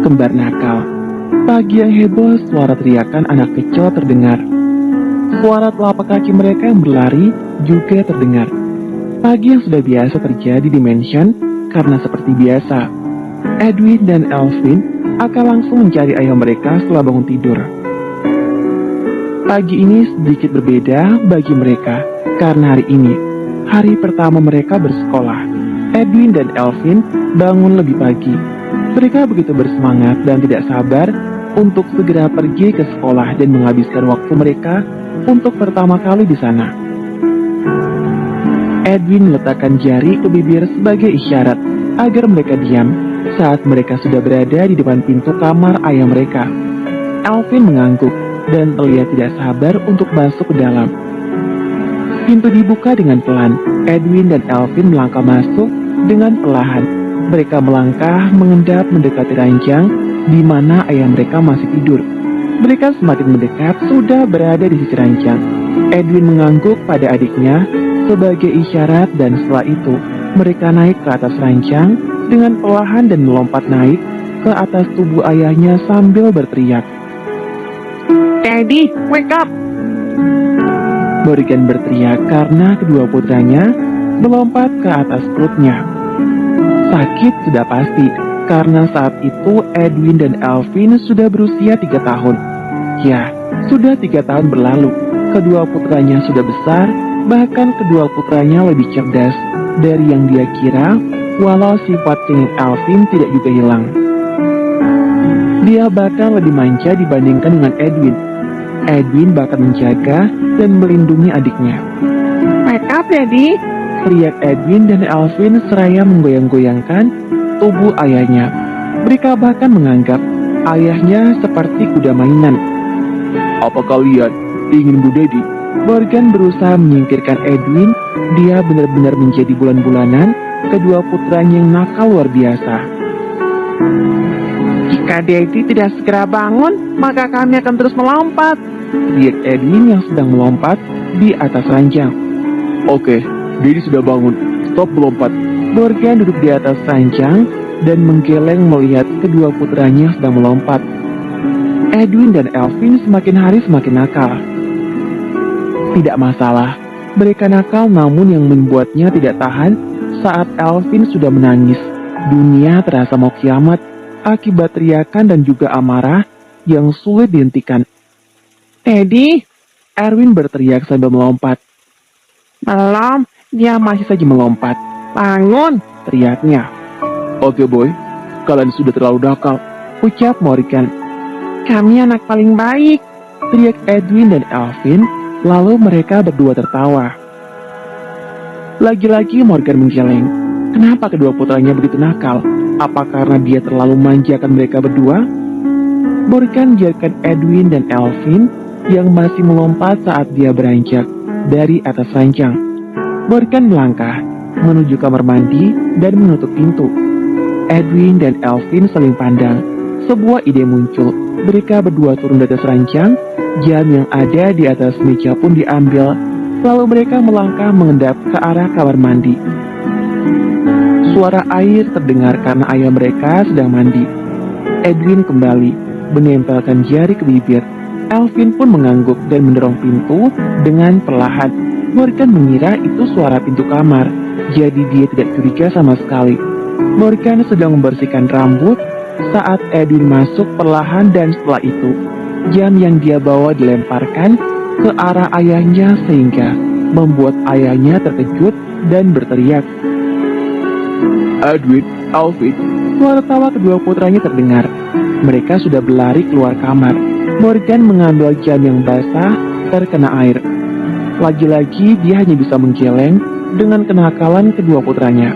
kembar nakal. Pagi yang heboh, suara teriakan anak kecil terdengar. Suara telapak kaki mereka yang berlari juga terdengar. Pagi yang sudah biasa terjadi di mansion karena seperti biasa, Edwin dan Elvin akan langsung mencari ayah mereka setelah bangun tidur. Pagi ini sedikit berbeda bagi mereka karena hari ini, hari pertama mereka bersekolah. Edwin dan Elvin bangun lebih pagi. Mereka begitu bersemangat dan tidak sabar untuk segera pergi ke sekolah dan menghabiskan waktu mereka untuk pertama kali di sana. Edwin meletakkan jari ke bibir sebagai isyarat agar mereka diam saat mereka sudah berada di depan pintu kamar ayah mereka. Elvin mengangguk dan terlihat tidak sabar untuk masuk ke dalam. Pintu dibuka dengan pelan. Edwin dan Elvin melangkah masuk dengan perlahan. Mereka melangkah mengendap mendekati ranjang di mana ayah mereka masih tidur. Mereka semakin mendekat sudah berada di sisi ranjang. Edwin mengangguk pada adiknya sebagai isyarat dan setelah itu mereka naik ke atas ranjang dengan perlahan dan melompat naik ke atas tubuh ayahnya sambil berteriak, "Daddy, wake up!" Morgan berteriak karena kedua putranya melompat ke atas perutnya. Sakit sudah pasti, karena saat itu Edwin dan Elvin sudah berusia 3 tahun. Ya, sudah 3 tahun berlalu. Kedua putranya sudah besar, bahkan kedua putranya lebih cerdas dari yang dia kira, walau sifat cengeng Elvin tidak juga hilang. Dia bahkan lebih manja dibandingkan dengan Edwin. Edwin bahkan menjaga dan melindungi adiknya. "Wake up, Daddy!" teriak Edwin dan Elvin seraya menggoyang-goyangkan tubuh ayahnya. Mereka bahkan menganggap ayahnya seperti kuda mainan. "Apa kalian ingin Bu Daddy?" Morgan berusaha menyingkirkan Edwin. Dia benar-benar menjadi bulan-bulanan kedua putranya yang nakal luar biasa. "Jika Daddy tidak segera bangun, maka kami akan terus melompat," teriak Edwin yang sedang melompat di atas ranjang. "Oke, Daddy sudah bangun, stop melompat." Morgan duduk di atas ranjang dan menggeleng melihat kedua putranya sedang melompat. Edwin dan Elvin semakin hari semakin nakal. Tidak masalah, mereka nakal namun yang membuatnya tidak tahan saat Elvin sudah menangis. Dunia terasa mau kiamat akibat teriakan dan juga amarah yang sulit dihentikan. "Teddy!" Erwin berteriak sambil melompat. "Belum, dia masih saja melompat. Bangun!" teriaknya. "Oke boy, kalian sudah terlalu nakal," ucap Morgan. "Kami anak paling baik," teriak Edwin dan Elvin, lalu mereka berdua tertawa. Lagi-lagi Morgan menggeleng. Kenapa kedua putranya begitu nakal? Apa karena dia terlalu manjakan mereka berdua? Morgan biarkan Edwin dan Elvin yang masih melompat saat dia beranjak dari atas ranjang. Morgan melangkah menuju kamar mandi dan menutup pintu. Edwin dan Elvin saling pandang. Sebuah ide muncul. Mereka berdua turun dari atas ranjang. Jam yang ada di atas meja pun diambil. Lalu mereka melangkah mengendap ke arah kamar mandi. Suara air terdengar karena ayah mereka sedang mandi. Edwin kembali menempelkan jari ke bibir. Elvin pun mengangguk dan mendorong pintu dengan perlahan. Morgan mengira itu suara pintu kamar, jadi dia tidak curiga sama sekali. Morgan sedang membersihkan rambut saat Edwin masuk perlahan dan setelah itu, jam yang dia bawa dilemparkan ke arah ayahnya sehingga membuat ayahnya terkejut dan berteriak. "Edwin, Elvin!" Suara tawa kedua putranya terdengar. Mereka sudah berlari keluar kamar. Morgan mengambil jam yang basah terkena air. Lagi-lagi dia hanya bisa menggeleng dengan kenakalan kedua putranya.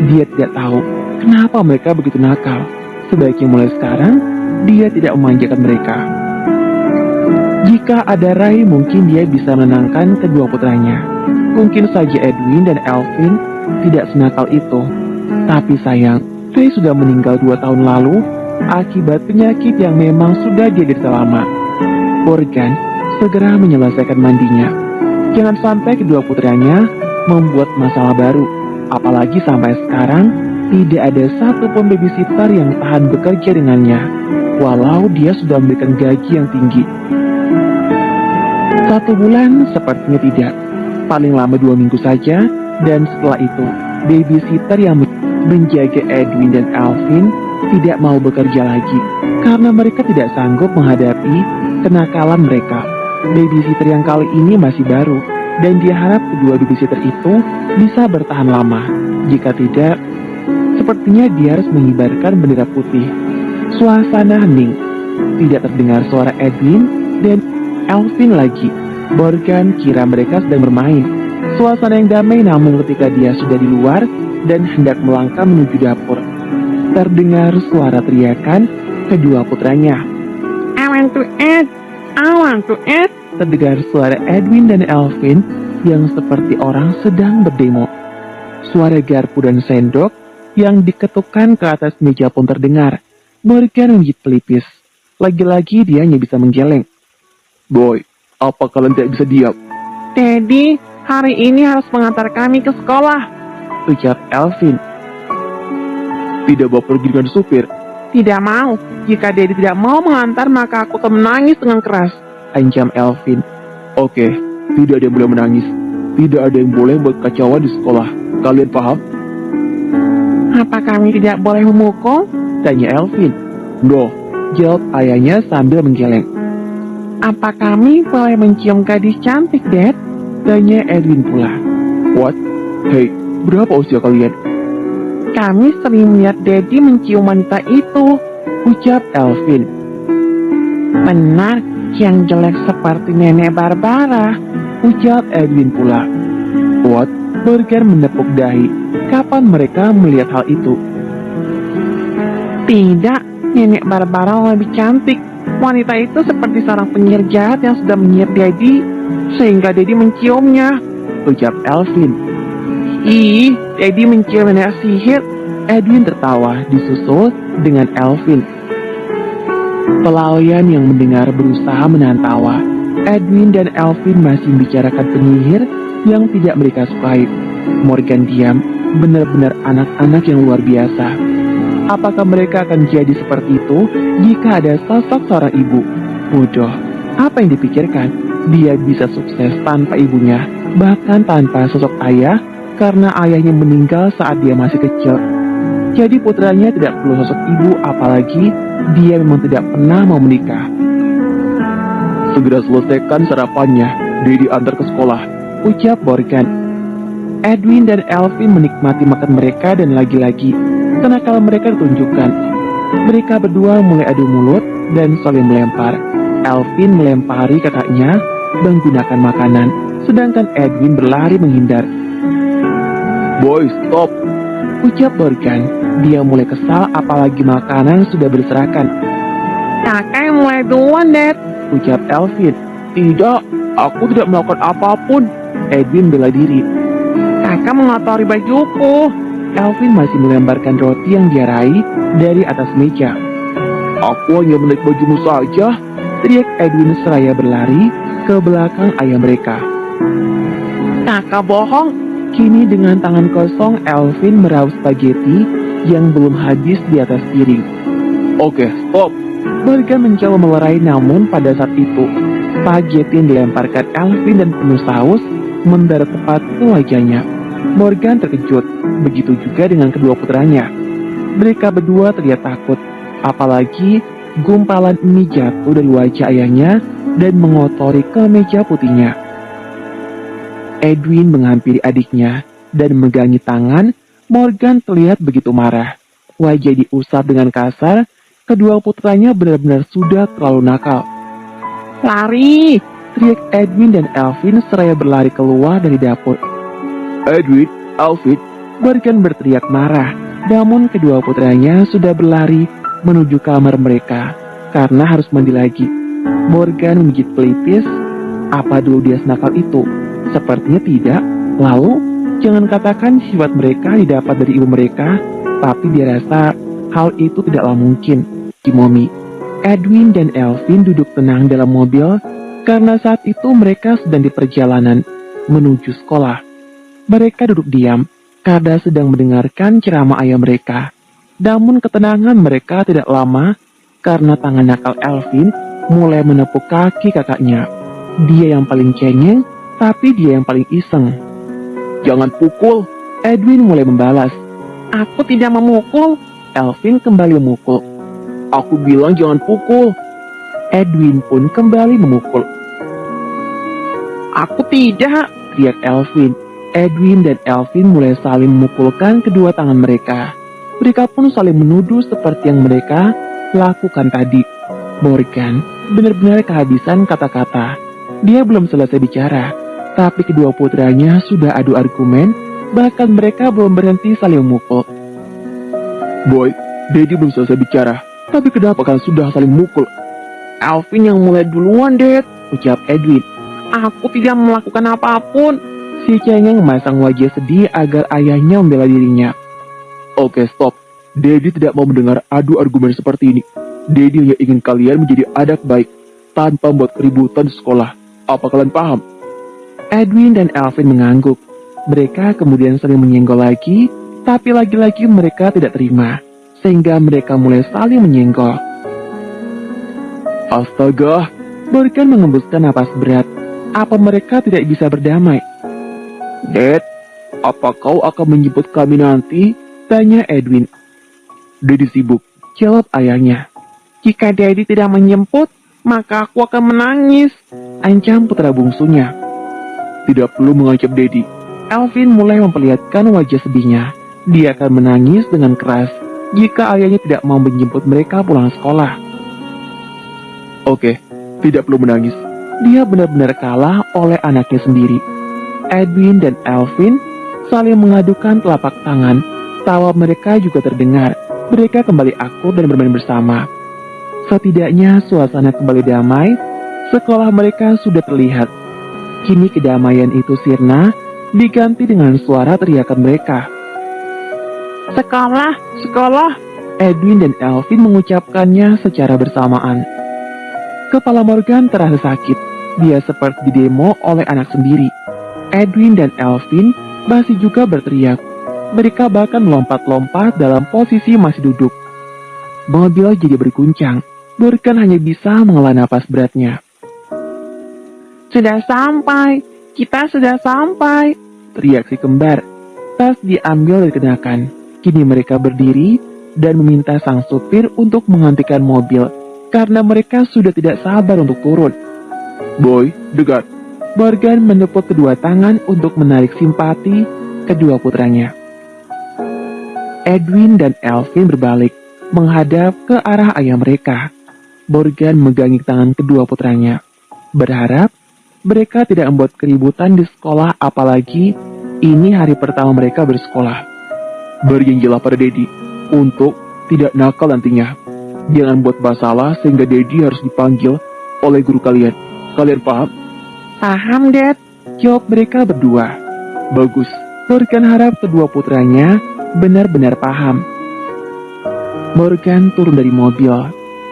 Dia tidak tahu kenapa mereka begitu nakal. Sebaiknya mulai sekarang dia tidak memanjakan mereka. Jika ada Ray, mungkin dia bisa menenangkan kedua putranya. Mungkin saja Edwin dan Elvin tidak senakal itu. Tapi sayang, Ray sudah meninggal 2 tahun lalu akibat penyakit yang memang sudah dia derita lama. Morgan segera menyelesaikan mandinya. Jangan sampai kedua putranya membuat masalah baru. Apalagi sampai sekarang Tidak ada satupun babysitter yang tahan bekerja dengannya, walau dia sudah memberikan gaji yang tinggi. 1 bulan sepertinya tidak, paling lama 2 minggu saja, dan setelah itu, babysitter yang menjaga Edwin dan Alvin tidak mau bekerja lagi, karena mereka tidak sanggup menghadapi kenakalan mereka. Babysitter yang kali ini masih baru, dan dia harap kedua babysitter itu bisa bertahan lama. Jika tidak, sepertinya dia harus mengibarkan bendera putih. Suasana hening, tidak terdengar suara Edwin dan Alvin lagi. Morgan kira mereka sedang bermain. Suasana yang damai, namun ketika dia sudah di luar dan hendak melangkah menuju dapur, terdengar suara teriakan kedua putranya. I want to eat, I want to eat. Terdengar suara Edwin dan Alvin yang seperti orang sedang berdemo. Suara garpu dan sendok yang diketukkan ke atas meja pun terdengar. Morgan menggigit pelipis. Lagi-lagi dia hanya bisa menggeleng. Boy, apa kalian tidak bisa diam? Daddy, hari ini harus mengantar kami ke sekolah, ucap Alvin. Tidak mau pergi dengan supir? Tidak mau. Jika Daddy tidak mau mengantar, maka aku akan menangis dengan keras, ancam Alvin. Oke, tidak ada yang boleh menangis. Tidak ada yang boleh buat kacauan di sekolah. Kalian paham? Apa kami tidak boleh memukul? Tanya Alvin. No, jawab ayahnya sambil menggeleng. Apa kami boleh mencium gadis cantik, Dad? Tanya Edwin pula. What? Hey, berapa usia kalian? Kami sering melihat Daddy mencium wanita itu, ucap Alvin. Benar, yang jelek seperti nenek Barbara, ucap Edwin pula. What? Morgan menepuk dahi. Kapan mereka melihat hal itu? Tidak, nenek Barbara lebih cantik. Wanita itu seperti seorang penyihir jahat yang sudah menyihir Daddy, sehingga Daddy menciumnya, ucap Alvin. Ih, Daddy mencium nenek sihir. Edwin tertawa, disusul dengan Alvin. Pelayan yang mendengar berusaha menahan tawa. Edwin dan Alvin masih membicarakan penyihir yang tidak mereka sukai. Morgan diam, benar-benar anak-anak yang luar biasa. Apakah mereka akan jadi seperti itu jika ada sosok seorang ibu? Bodoh, apa yang dipikirkan? Dia bisa sukses tanpa ibunya, bahkan tanpa sosok ayah, karena ayahnya meninggal saat dia masih kecil. Jadi putranya tidak perlu sosok ibu, apalagi dia memang tidak pernah mau menikah. Segera selesaikan sarapannya, Daddy antar ke sekolah, ucap Morgan. Edwin dan Alvin menikmati makan mereka dan lagi-lagi kenakalan mereka ditunjukkan. Mereka berdua mulai adu mulut dan saling melempar. Alvin melempari kakaknya menggunakan makanan, sedangkan Edwin berlari menghindar. Boy, stop, ucap Morgan. Dia mulai kesal apalagi makanan sudah berserakan. Kakak yang mulai duluan, Dad, ucap Alvin. Tidak, aku tidak melakukan apapun, Edwin bela diri. Kakak mengotori bajuku. Alvin masih melemparkan roti yang dia raih dari atas meja. Aku hanya menaik bajumu saja, teriak Edwin seraya berlari ke belakang ayah mereka. Kakak bohong. Kini dengan tangan kosong Alvin meraup spaghetti yang belum habis di atas piring. Oke, stop. Morgan mencoba melerai, namun pada saat itu spaghetti yang dilemparkan Alvin dan penuh saus mendarat tepat ke wajahnya. Morgan terkejut, begitu juga dengan kedua putranya. Mereka berdua terlihat takut, apalagi gumpalan mie jatuh dari wajah ayahnya dan mengotori kemeja putihnya. Edwin menghampiri adiknya dan memegangi tangan. Morgan terlihat begitu marah. Wajah diusap dengan kasar. Kedua putranya benar-benar sudah terlalu nakal. Lari! Teriak Edwin dan Alvin seraya berlari keluar dari dapur. Edwin, Alvin, Morgan berteriak marah. Namun kedua putranya sudah berlari menuju kamar mereka karena harus mandi lagi. Morgan menggigit pelipis. Apa dulu dia senakal itu? Sepertinya tidak. Lalu, jangan katakan sifat mereka didapat dari ibu mereka, tapi dia rasa hal itu tidaklah mungkin. Kimomi, Edwin dan Alvin duduk tenang dalam mobil karena saat itu mereka sedang di perjalanan menuju sekolah. Mereka duduk diam, karena sedang mendengarkan ceramah ayah mereka. Namun ketenangan mereka tidak lama karena tangan nakal Elvin mulai menepuk kaki kakaknya. Dia yang paling cengeng, tapi dia yang paling iseng. "Jangan pukul," Edwin mulai membalas. "Aku tidak memukul." Elvin kembali memukul. "Aku bilang jangan pukul." Edwin pun kembali memukul. "Aku tidak," teriak Elvin. Edwin dan Elvin mulai saling memukulkan kedua tangan mereka. Mereka pun saling menuduh seperti yang mereka lakukan tadi. Morgan benar-benar kehabisan kata-kata. Dia belum selesai bicara, tapi kedua putranya sudah adu argumen, bahkan mereka belum berhenti saling memukul. "Boy, Daddy belum selesai bicara, tapi kenapa kalian sudah saling memukul?" "Elvin yang mulai duluan, Dad," ucap Edwin. "Aku tidak melakukan apapun." Si cengeng memasang wajah sedih agar ayahnya membela dirinya. "Oke, stop. Daddy tidak mau mendengar adu argumen seperti ini. Daddy hanya ingin kalian menjadi anak baik, tanpa membuat keributan di sekolah. Apa kalian paham?" Edwin dan Elvin mengangguk. Mereka kemudian saling menyenggol lagi, tapi lagi-lagi mereka tidak terima, sehingga mereka mulai saling menyenggol. Astaga, Morgan mengembuskan napas berat. Apa mereka tidak bisa berdamai? "Dad, apa kau akan menjemput kami nanti?" tanya Edwin. "Daddy sibuk," jawab ayahnya. "Jika Daddy tidak menjemput, maka aku akan menangis," ancam putra bungsunya. "Tidak perlu mengancam Daddy." Elvin mulai memperlihatkan wajah sedihnya. Dia akan menangis dengan keras jika ayahnya tidak mau menjemput mereka pulang sekolah. "Oke, tidak perlu menangis." Dia benar-benar kalah oleh anaknya sendiri. Edwin dan Elvin saling mengadukan telapak tangan. Tawa mereka juga terdengar. Mereka kembali akur dan bermain bersama. Setidaknya suasana kembali damai. Sekolah mereka sudah terlihat. Kini kedamaian itu sirna, diganti dengan suara teriakan mereka. "Sekolah, sekolah!" Edwin dan Elvin mengucapkannya secara bersamaan. Kepala Morgan terasa sakit. Dia seperti didemo oleh anak sendiri. Edwin dan Elvin masih juga berteriak. Mereka bahkan melompat-lompat dalam posisi masih duduk. Mobil jadi berguncang. Morgan hanya bisa menghela napas beratnya. "Sudah sampai, kita sudah sampai," teriak si kembar. Tas diambil dari kenakan. Kini mereka berdiri dan meminta sang supir untuk menghentikan mobil karena mereka sudah tidak sabar untuk turun. "Boy, dekat." Morgan menepuk kedua tangan untuk menarik simpati kedua putranya. Edwin dan Elvin berbalik, menghadap ke arah ayah mereka. Morgan memegangi tangan kedua putranya, berharap mereka tidak membuat keributan di sekolah, apalagi ini hari pertama mereka bersekolah. "Berjanjilah pada Daddy untuk tidak nakal nantinya. Jangan buat masalah sehingga Daddy harus dipanggil oleh guru kalian. Kalian paham?" "Paham, Dad," jawab mereka berdua. Bagus. Morgan harap kedua putranya benar-benar paham. Morgan turun dari mobil.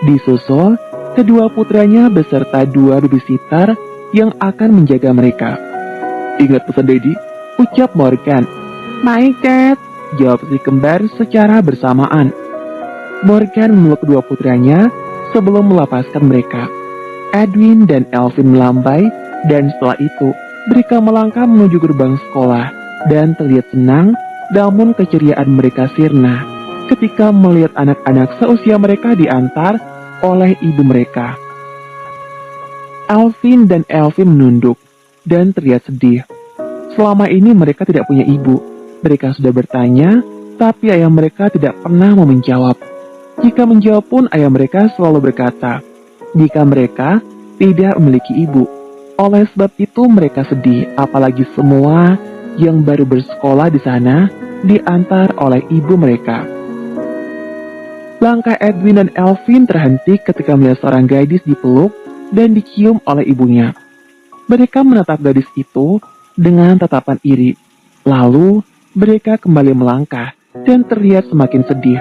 Disusul kedua putranya beserta dua babysitter yang akan menjaga mereka. "Ingat pesan Daddy," ucap Morgan. "Baik, Dad," jawab si kembar secara bersamaan. Morgan memeluk kedua putranya sebelum melepaskan mereka. Edwin dan Elvin melambai, dan setelah itu mereka melangkah menuju gerbang sekolah dan terlihat senang, namun keceriaan mereka sirna ketika melihat anak-anak seusia mereka diantar oleh ibu mereka. Alvin dan Elvin menunduk dan terlihat sedih. Selama ini mereka tidak punya ibu. Mereka sudah bertanya, tapi ayah mereka tidak pernah mau menjawab. Jika menjawab pun ayah mereka selalu berkata, jika mereka tidak memiliki ibu. Oleh sebab itu mereka sedih, apalagi semua yang baru bersekolah di sana diantar oleh ibu mereka. Langkah Edwin dan Elvin terhenti ketika melihat seorang gadis dipeluk dan dicium oleh ibunya. Mereka menatap gadis itu dengan tatapan iri. Lalu mereka kembali melangkah dan terlihat semakin sedih.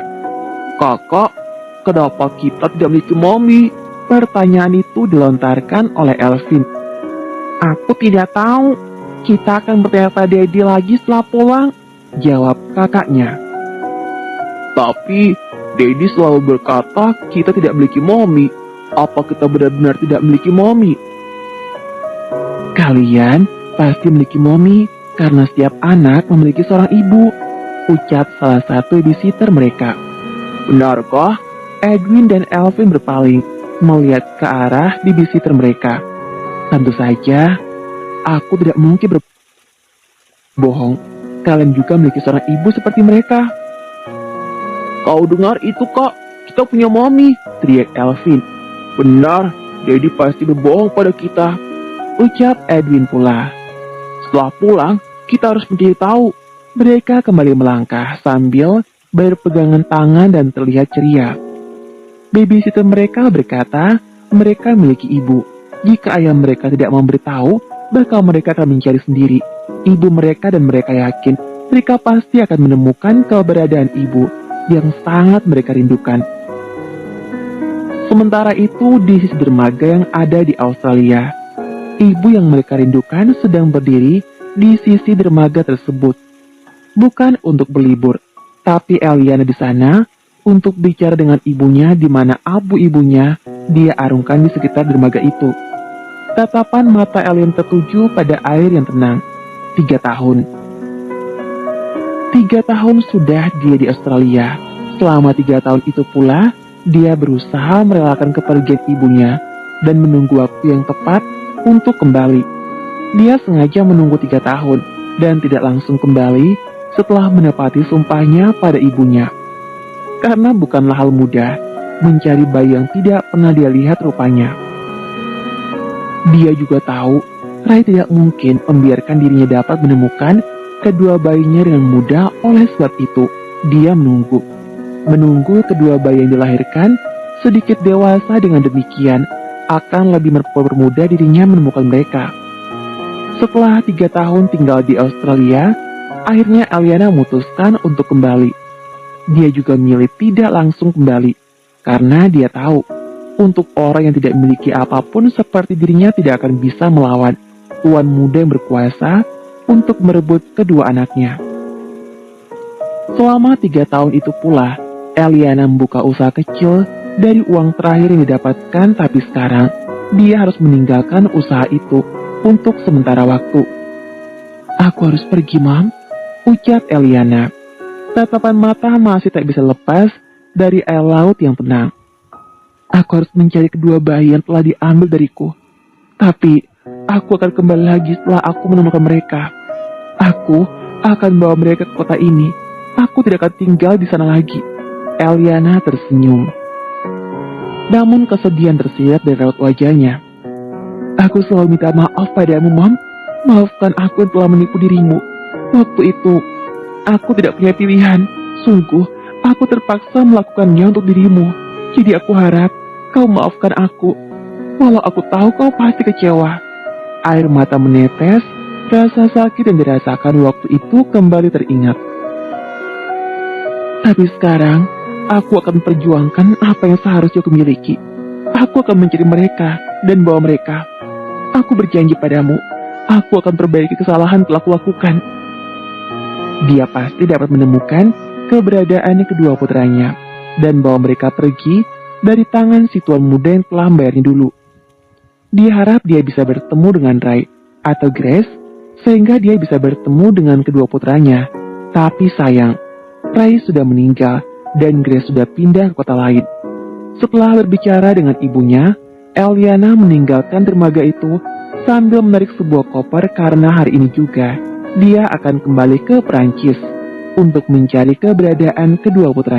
"Kakak, kenapa kita tidak memiliki mami?" Pertanyaan itu dilontarkan oleh Elvin. "Aku tidak tahu. Kita akan bertanya pada Daddy lagi setelah pulang." jawab kakaknya. Tapi, Daddy selalu berkata kita tidak memiliki mommy. Apa kita benar-benar tidak memiliki mommy? Kalian pasti memiliki mommy karena setiap anak memiliki seorang ibu, ucap salah satu babysitter mereka. Benarkah? Edwin dan Elvin berpaling, melihat ke arah babysitter mereka. Tentu saja, aku tidak mungkin berbohong. Kalian juga memiliki seorang ibu seperti mereka. Kau dengar itu, Kak? Kita punya mommy, teriak Elvin. Benar, Daddy pasti berbohong pada kita, ucap Edwin pula. Setelah pulang, kita harus mencari tahu. Mereka kembali melangkah sambil berpegangan tangan dan terlihat ceria. Babysitter mereka berkata mereka memiliki ibu. Jika ayah mereka tidak memberitahu, bakal mereka akan mencari sendiri ibu mereka dan mereka yakin mereka pasti akan menemukan keberadaan ibu yang sangat mereka rindukan. Sementara itu di sisi dermaga yang ada di Australia, ibu yang mereka rindukan sedang berdiri di sisi dermaga tersebut. Bukan untuk berlibur, tapi Eliana di sana untuk bicara dengan ibunya di mana abu ibunya dia arungkan di sekitar dermaga itu. Tatapan mata Eliana tertuju pada air yang tenang. 3 tahun. 3 tahun sudah dia di Australia. Selama 3 tahun itu pula, dia berusaha merelakan kepergian ibunya dan menunggu waktu yang tepat untuk kembali. Dia sengaja menunggu 3 tahun dan tidak langsung kembali setelah menepati sumpahnya pada ibunya. Karena bukanlah hal mudah mencari bayi yang tidak pernah dia lihat rupanya. Dia juga tahu Ray tidak mungkin membiarkan dirinya dapat menemukan kedua bayinya dengan mudah, oleh sebab itu dia menunggu kedua bayi yang dilahirkan sedikit dewasa. Dengan demikian akan lebih mempermudah dirinya menemukan mereka. Setelah 3 tahun tinggal di Australia, akhirnya Eliana memutuskan untuk kembali. Dia juga memilih tidak langsung kembali karena dia tahu untuk orang yang tidak memiliki apapun seperti dirinya tidak akan bisa melawan tuan muda yang berkuasa untuk merebut kedua anaknya. Selama 3 tahun itu pula, Eliana membuka usaha kecil dari uang terakhir yang didapatkan, tapi sekarang dia harus meninggalkan usaha itu untuk sementara waktu. Aku harus pergi, Mam, ucap Eliana. Tatapan mata masih tak bisa lepas dari air laut yang tenang. Aku harus mencari kedua bayi yang telah diambil dariku. Tapi aku akan kembali lagi setelah aku menemukan mereka. Aku akan bawa mereka ke kota ini. Aku tidak akan tinggal di sana lagi. Eliana tersenyum. Namun kesedihan tersirat dari raut wajahnya. Aku selalu minta maaf padamu, Mam. Maafkan aku yang telah menipu dirimu. Waktu itu, aku tidak punya pilihan. Sungguh, aku terpaksa melakukannya untuk dirimu. Jadi aku harap kau maafkan aku. Walau aku tahu kau pasti kecewa. Air mata menetes, rasa sakit yang dirasakan waktu itu kembali teringat. Tapi sekarang, aku akan memperjuangkan apa yang seharusnya aku miliki. Aku akan mencari mereka dan bawa mereka. Aku berjanji padamu, aku akan perbaiki kesalahan yang telah kulakukan. Dia pasti dapat menemukan keberadaan kedua putranya dan bawa mereka pergi dari tangan si tuan muda yang telah membayarnya dulu. Dia harap dia bisa bertemu dengan Ray atau Grace sehingga dia bisa bertemu dengan kedua putranya. Tapi sayang, Ray sudah meninggal dan Grace sudah pindah ke kota lain. Setelah berbicara dengan ibunya, Eliana meninggalkan dermaga itu sambil menarik sebuah koper karena hari ini juga dia akan kembali ke Perancis untuk mencari keberadaan kedua putranya.